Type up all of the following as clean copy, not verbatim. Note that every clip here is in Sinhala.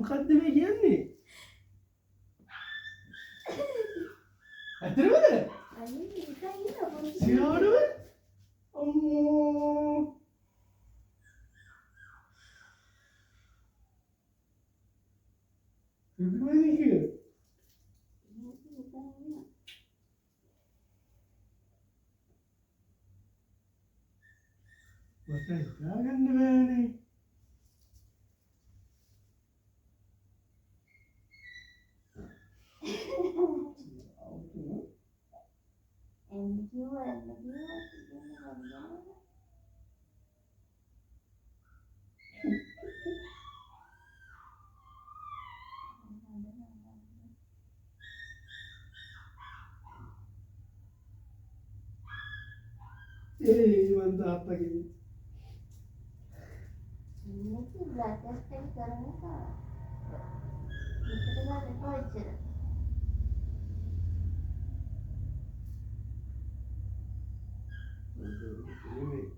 මොකද්ද මේ කියන්නේ? ඇත්තටමද? අයියේ නිකන් ඉන්න පොඩි සියාඩුව? අම්මෝ. ඉබ්බුවේ කියේ. මට හිතාගන්න බෑනේ. මන් තාත්තගේ මේක බ්ලඩ් ටෙස්ට් එක කරන එක. මේකට ගන්න එපා ඉච්චර.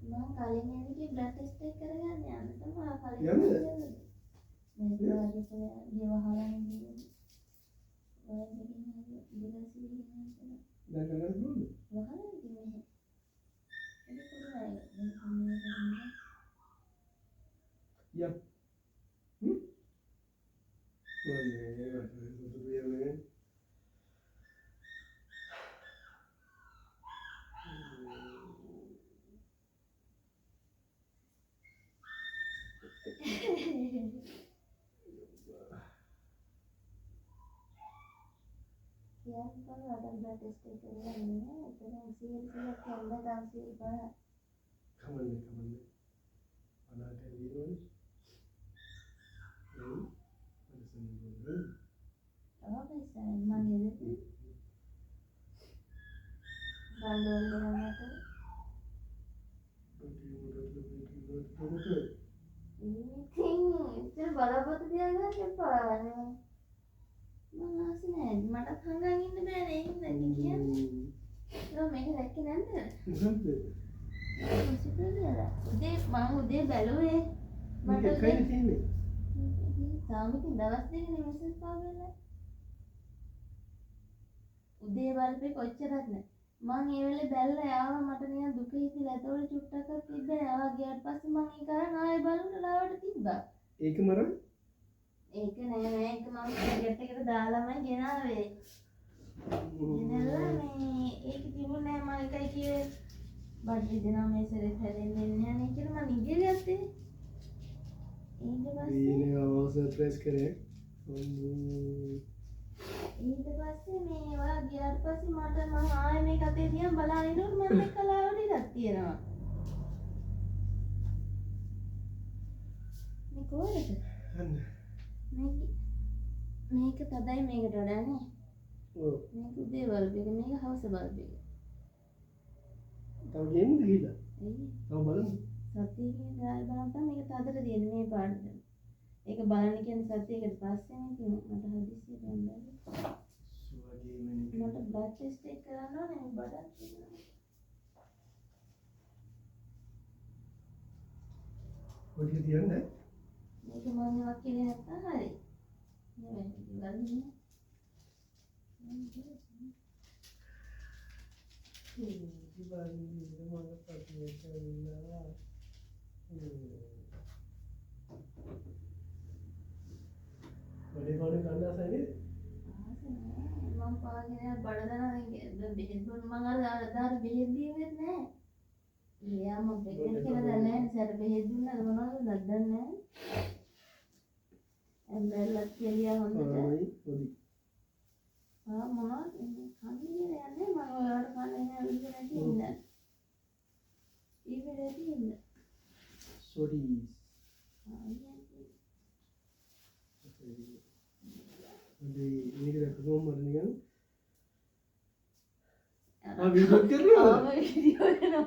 මම කලින් එන්නේ බ්ලඩ් ටෙස්ට් එක කරගන්න යන්න තමයි කලින් යන්නේ. මේක වගේ දේවහලන් ඉන්නේ. ඔය දෙකින් ඉඳලා සිටින්න. දැන් කරගන්න ඕනේ. වහලන් ඉන්නේ. ඒක කොහොමද? Yep. Boleh, Ya, kalau ada blood test ini, itu hasil kalau hasil apa? Kamu ni. Anak kalian. Apa bisa manggil itu? Bandul dengan apa? Ini itu balabat dia kan siapa? Mana sih nih? Mata tanggang ini dah ni kian. Lo mereka lagi nanda. Masih pergi ada. Udah balu Mata kain sini. Tahu mungkin dalas deh ni mesej pavel. උදේ බලපේ කොච්චරද නේ මං ඒ වෙලේ බැලලා ආවා මට නිකන් දුක හිතිලා ඒතකොට චුට්ටක් තිබ්බේ ආවා ගියාට පස්සේ මං ඒක කරන් ආයෙ බලන්න ලාවට තිබ්බා ඒක මරන් ඒක නෑ ඒක මම ටිකට් එකට දාලාමයි ගෙනාවේ ගෙනල්ලා මේ ඒක තිබුණේ නෑ මම එකයි කියේ බඩේ දෙනවා මේ සැරේ හැදෙන්නේ නෑ නේ කියලා මං නිගිය ගත්තේ ඊට පස්සේ ඊනේ අවසර් කරේ ඊට පස්සේ මේ ඔයා ගියාට පස්සේ මට මම ආයෙ මේක අතේ තියන් බලන් ඉන්නකොට මම මේ කලාවට ඉරක් තියෙනවා මේ කොහෙද අන්න මේක තදයි මේකට වඩා නේ ඔව් මේක උදේ බල්බ් එක මේක හවස බල්බ් එක තව ගේමුද ගිහලා එයි තව බලමු සතියේ දාල් බලන්න මේක තදට දෙන්නේ මේ පාඩට ඒක බලන්න කියන්නේ සතියකට පස්සේ නේ මට හදිස්සියට යන්න බැරි මට බ්ලඩ් ටෙස්ට් එක කරන්න ඕනේ මේ බඩක් තියෙනවා පොඩි තියන්නේ මේක මම වක් කියන්නේ නැත්තම් හරි නෙවෙයි ගන්නේ Boleh kanda saya මම පාගෙන බඩදන බෙහෙත් බොන්න මම අර බෙහෙත් දීවෙත් නෑ. එයා මම බෙහෙත් කියලා දන්නේ නෑ. සැර බෙහෙත් දුන්නාද මොනවද දන්නේ නෑ. ඇම්බර්ලත් කියලා හොඳට. මොනවද කන්නේ යන්නේ මම ඔයාලට කන්නේ නෑ විදිහ නැති ඉන්න. ඊවෙලදී ඉන්න. Sorry. Ini kita ketemu dengan. Video kan? video